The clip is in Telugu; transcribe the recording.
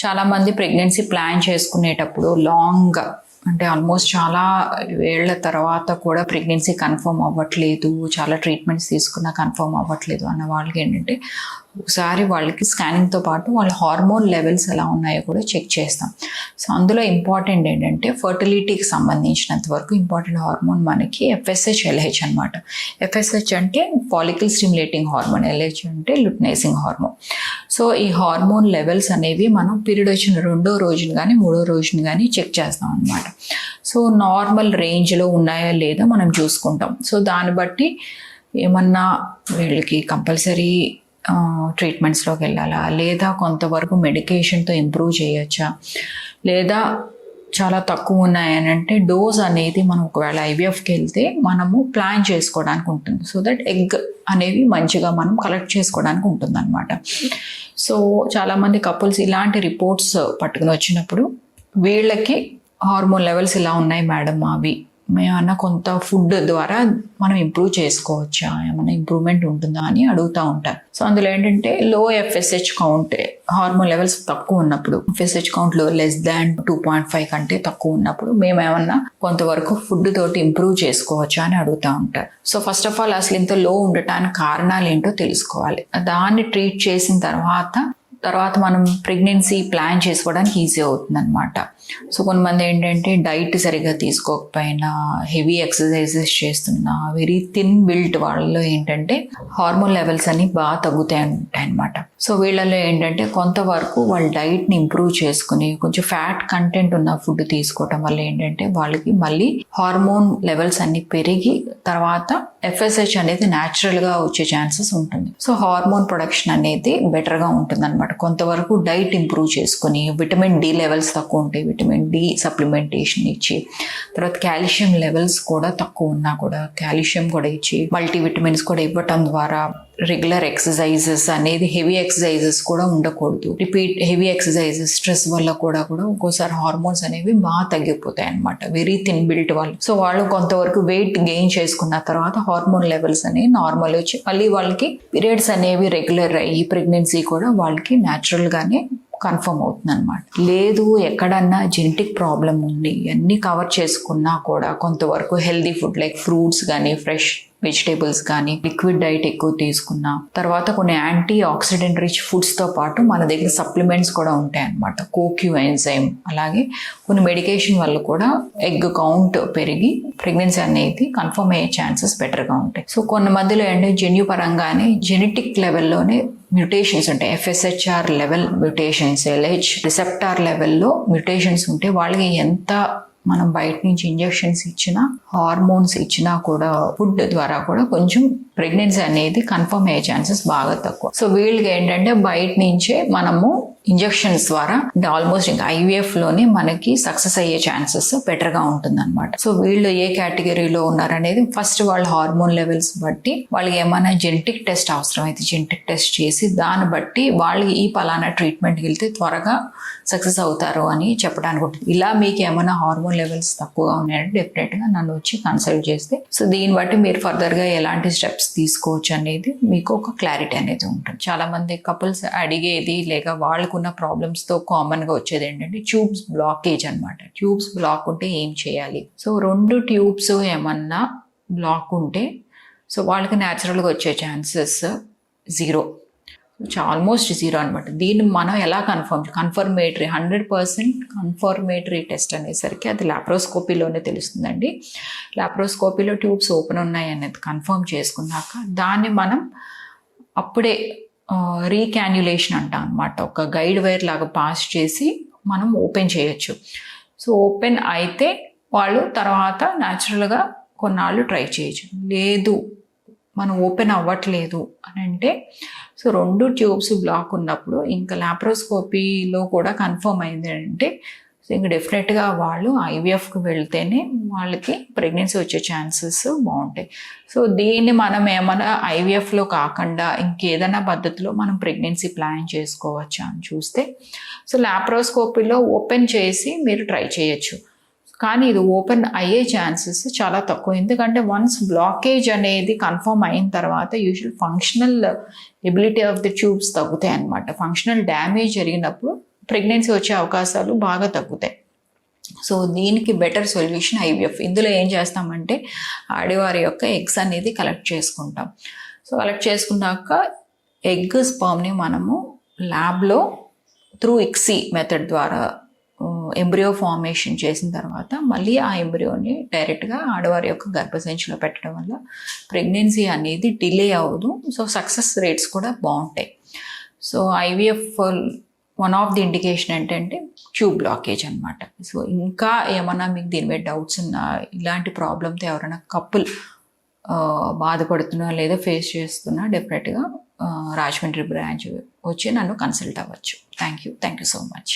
చాలామంది ప్రెగ్నెన్సీ ప్లాన్ చేసుకునేటప్పుడు లాంగ్ అంటే ఆల్మోస్ట్ చాలా ఏళ్ల తర్వాత కూడా ప్రెగ్నెన్సీ కన్ఫర్మ్ అవ్వట్లేదు, చాలా ట్రీట్మెంట్స్ తీసుకున్నా కన్ఫర్మ్ అవ్వట్లేదు అన్న వాళ్ళకి ఏంటంటే ఒకసారి వాళ్ళకి స్కానింగ్తో పాటు వాళ్ళ హార్మోన్ లెవెల్స్ ఎలా ఉన్నాయో కూడా చెక్ చేస్తాం. సో అందులో ఇంపార్టెంట్ ఏంటంటే ఫర్టిలిటీకి సంబంధించినంత వరకు ఇంపార్టెంట్ హార్మోన్ మనకి FSH, LH అనమాట. FSH అంటే ఫాలికల్ స్టిమ్యులేటింగ్ హార్మోన్, LH అంటే లుటనైజింగ్ హార్మోన్. సో ఈ హార్మోన్ లెవెల్స్ అనేవి మనం పీరియడ్ వచ్చిన 2వ రోజున కానీ 3వ రోజున కానీ చెక్ చేస్తాం అనమాట. సో నార్మల్ రేంజ్లో ఉన్నాయా లేదా మనం చూసుకుంటాం. సో దాన్ని బట్టి ఏమన్నా వీళ్ళకి కంపల్సరీ ట్రీట్మెంట్స్లోకి వెళ్ళాలా, లేదా కొంతవరకు మెడికేషన్తో ఇంప్రూవ్ చేయొచ్చా, లేదా చాలా తక్కువ ఉన్నాయని అంటే డోస్ అనేది మనం ఒకవేళ IVFకి వెళ్తే మనము ప్లాన్ చేసుకోవడానికి ఉంటుంది. సో దట్ ఎగ్ అనేవి మంచిగా మనం కలెక్ట్ చేసుకోవడానికి ఉంటుంది అనమాట. సో చాలామంది కపుల్స్ ఇలాంటి రిపోర్ట్స్ పట్టుకుని వచ్చినప్పుడు వీళ్ళకి హార్మోన్ లెవెల్స్ ఇలా ఉన్నాయి మేడం, అవి మేమన్నా కొంత ఫుడ్ ద్వారా మనం ఇంప్రూవ్ చేసుకోవచ్చా, ఏమన్నా ఇంప్రూవ్మెంట్ ఉంటుందా అని అడుగుతూ ఉంటారు. సో అందులో ఏంటంటే లో FSH కౌంట్, హార్మోన్ లెవెల్స్ తక్కువ ఉన్నప్పుడు, FSH కౌంట్లో <2.5 కంటే తక్కువ ఉన్నప్పుడు మేము ఏమన్నా కొంతవరకు ఫుడ్ తోటి ఇంప్రూవ్ చేసుకోవచ్చా అని అడుగుతూ ఉంటారు. సో ఫస్ట్ ఆఫ్ ఆల్ అసలు ఇంత లో ఉండటానికి కారణాలు ఏంటో తెలుసుకోవాలి. దాన్ని ట్రీట్ చేసిన తర్వాత మనం ప్రెగ్నెన్సీ ప్లాన్ చేసుకోవడానికి ఈజీ అవుతుంది అనమాట. సో కొంతమంది ఏంటంటే డైట్ సరిగ్గా తీసుకోకపోయినా, హెవీ ఎక్సర్సైజెస్ చేస్తున్నా, వెరీ థిన్ బిల్ట్ వాళ్ళలో ఏంటంటే హార్మోన్ లెవెల్స్ అన్ని బాగా తగ్గుతాయి అనమాట. సో వీళ్ళలో ఏంటంటే కొంతవరకు వాళ్ళ డైట్ని ఇంప్రూవ్ చేసుకుని కొంచెం ఫ్యాట్ కంటెంట్ ఉన్న ఫుడ్ తీసుకోవటం వల్ల ఏంటంటే వాళ్ళకి మళ్ళీ హార్మోన్ లెవెల్స్ అన్ని పెరిగి తర్వాత FSH అనేది న్యాచురల్గా వచ్చే ఛాన్సెస్ ఉంటుంది. సో హార్మోన్ ప్రొడక్షన్ అనేది బెటర్గా ఉంటుంది అనమాట. కొంతవరకు డైట్ ఇంప్రూవ్ చేసుకుని, విటమిన్ D లెవెల్స్ తక్కువ ఉంటాయి, విటమిన్ D సప్లిమెంటేషన్ ఇచ్చి, తర్వాత కాల్షియం లెవెల్స్ కూడా తక్కువ ఉన్నా కూడా కాల్షియం కూడా ఇచ్చి, మల్టీవిటమిన్స్ కూడా ఇవ్వటం ద్వారా రెగ్యులర్ ఎక్సర్సైజెస్ అనేది హెవీ ఎక్సర్సైజెస్ కూడా ఉండకూడదు. హెవీ ఎక్సర్సైజెస్ స్ట్రెస్ వల్ల కూడా ఒక్కోసారి హార్మోన్స్ అనేవి బాగా తగ్గిపోతాయి అనమాట, వెరీ థిన్ బిల్ట్ వాళ్ళు. సో వాళ్ళు కొంతవరకు వెయిట్ గెయిన్ చేసుకున్న తర్వాత హార్మోన్ లెవెల్స్ అనేవి నార్మల్ వచ్చి మళ్ళీ వాళ్ళకి పీరియడ్స్ అనేవి రెగ్యులర్ అయ్యి ప్రెగ్నెన్సీ కూడా వాళ్ళకి న్యాచురల్గానే కన్ఫర్మ్ అవుతుంది అనమాట. లేదు ఎక్కడన్నా జెనెటిక్ ప్రాబ్లం ఉంది, అన్నీ కవర్ చేసుకున్నా కూడా కొంతవరకు హెల్దీ ఫుడ్ లైక్ ఫ్రూట్స్ కానీ, ఫ్రెష్ వెజిటేబుల్స్ కానీ, లిక్విడ్ డైట్ ఎక్కువ తీసుకున్నా, తర్వాత కొన్ని యాంటీ ఆక్సిడెంట్ రిచ్ ఫుడ్స్తో పాటు మన దగ్గర సప్లిమెంట్స్ కూడా ఉంటాయి అన్నమాట. కోక్యూ ఎంజైమ్, అలాగే కొన్ని మెడికేషన్ వల్ల కూడా ఎగ్ కౌంట్ పెరిగి ప్రెగ్నెన్సీ అనేది కన్ఫర్మ్ అయ్యే ఛాన్సెస్ బెటర్గా ఉంటాయి. సో కొన్ని మధ్యలో ఏంటంటే జన్యుపరంగానే జెనెటిక్ లెవెల్లోనే మ్యూటేషన్స్ ఉంటాయి. FSHR level mutations, LH receptor లెవెల్లో మ్యూటేషన్స్ ఉంటే వాళ్ళకి ఎంత మనం బయట నుంచి ఇంజెక్షన్స్ ఇచ్చినా, హార్మోన్స్ ఇచ్చినా కూడా, ఫుడ్ ద్వారా కూడా కొంచెం ప్రెగ్నెన్సీ అనేది కన్ఫర్మ్ అయ్యే ఛాన్సెస్ బాగా తక్కువ. సో వీళ్ళకి ఏంటంటే బయట నుంచే మనము ఇంజెక్షన్స్ ద్వారా అంటే ఆల్మోస్ట్ ఇంకా IVFలోనే మనకి సక్సెస్ అయ్యే ఛాన్సెస్ బెటర్గా ఉంటుంది అనమాట. సో వీళ్ళు ఏ కేటగిరీలో ఉన్నారనేది ఫస్ట్ వాళ్ళ హార్మోన్ లెవెల్స్ బట్టి వాళ్ళకి ఏమైనా జెనెటిక్ టెస్ట్ అవసరమైతే జెనెటిక్ టెస్ట్ చేసి దాన్ని బట్టి వాళ్ళకి ఈ పలానా ట్రీట్మెంట్కి వెళ్తే త్వరగా సక్సెస్ అవుతారు అని చెప్పడానికి ఉంటుంది. ఇలా మీకు ఏమైనా హార్మోన్ లెవెల్స్ తక్కువగా ఉన్నాయంటే డెఫినెట్గా నన్ను వచ్చి కన్సల్ట్ చేస్తే సో దీన్ని బట్టి మీరు ఫర్దర్గా ఎలాంటి స్టెప్స్ తీసుకోవచ్చు అనేది మీకు ఒక క్లారిటీ అనేది ఉంటుంది. చాలామంది కపుల్స్ అడిగేది లేక వాళ్ళకున్న ప్రాబ్లమ్స్తో కామన్గా వచ్చేది ఏంటంటే ట్యూబ్స్ బ్లాకేజ్ అనమాట. ట్యూబ్స్ బ్లాక్ ఉంటే ఏం చేయాలి? సో 2 ట్యూబ్స్ ఏమన్నా బ్లాక్ ఉంటే సో వాళ్ళకి న్యాచురల్గా వచ్చే ఛాన్సెస్ 0, ఆల్మోస్ట్ 0 అనమాట. దీన్ని మనం ఎలా కన్ఫర్మేటరీ 100% కన్ఫర్మేటరీ టెస్ట్ అనేసరికి అది లాప్రోస్కోపీలోనే తెలుస్తుందండి. లాప్రోస్కోపీలో ట్యూబ్స్ ఓపెన్ ఉన్నాయి అనేది కన్ఫర్మ్ చేసుకున్నాక దాన్ని మనం అప్పుడే రీకాన్యులేషన్ అంటాం అనమాట. ఒక గైడ్ వైర్ లాగా పాస్ చేసి మనం ఓపెన్ చేయొచ్చు. సో ఓపెన్ అయితే వాళ్ళు తర్వాత న్యాచురల్గా కొన్నాళ్ళు ట్రై చేయొచ్చు. లేదు మనం ఓపెన్ అవ్వట్లేదు అని అంటే సో 2 ట్యూబ్స్ బ్లాక్ ఉన్నప్పుడు ఇంకా లాప్రోస్కోపీలో కూడా కన్ఫర్మ్ అయింది అంటే సో ఇంకా డెఫినెట్గా వాళ్ళు IVFకి వెళ్తేనే వాళ్ళకి ప్రెగ్నెన్సీ వచ్చే ఛాన్సెస్ బాగుంటాయి. సో దీన్ని మనం ఏమైనా IVFలో కాకుండా ఇంకేదైనా పద్ధతిలో మనం ప్రెగ్నెన్సీ ప్లాన్ చేసుకోవచ్చా అని చూస్తే సో లాప్రోస్కోపీలో ఓపెన్ చేసి మీరు ట్రై చేయొచ్చు. కానీ ఇది ఓపెన్ అయ్యే ఛాన్సెస్ చాలా తక్కువ. ఎందుకంటే వన్స్ బ్లాకేజ్ అనేది కన్ఫర్మ్ అయిన తర్వాత usual functional ability of the tubes తగ్గుతాయి అన్నమాట. ఫంక్షనల్ డ్యామేజ్ జరిగినప్పుడు ప్రెగ్నెన్సీ వచ్చే అవకాశాలు బాగా తగ్గుతాయి. సో దీనికి బెటర్ సొల్యూషన్ ఐవీఎఫ్. ఇందులో ఏం చేస్తామంటే ఆడవారి యొక్క ఎగ్స్ అనేది కలెక్ట్ చేసుకుంటాం. సో కలెక్ట్ చేసుకున్నాక ఎగ్ స్పర్మ్ని మనము ల్యాబ్లో త్రూ ఇక్సీ మెథడ్ ద్వారా ఎంబ్రియో ఫార్మేషన్ చేసిన తర్వాత మళ్ళీ ఆ ఎంబ్రియోని డైరెక్ట్గా ఆడవారి యొక్క గర్భసంచిలో పెట్టడం వల్ల ప్రెగ్నెన్సీ అనేది డిలే అవ్వదు. సో సక్సెస్ రేట్స్ కూడా బాగుంటాయి. So IVF one of the indication ఏంటంటే ట్యూబ్ బ్లాకేజ్ అనమాట. సో ఇంకా ఏమన్నా మీకు దీని మీద డౌట్స్ ఉన్నా, ఇలాంటి ప్రాబ్లంతో ఎవరైనా కపుల్ బాధపడుతున్నా లేదా ఫేస్ చేస్తున్నా డెఫినెట్గా రాజమండ్రి బ్రాంచ్ వచ్చి నన్ను కన్సల్ట్ అవ్వచ్చు. Thank you so much.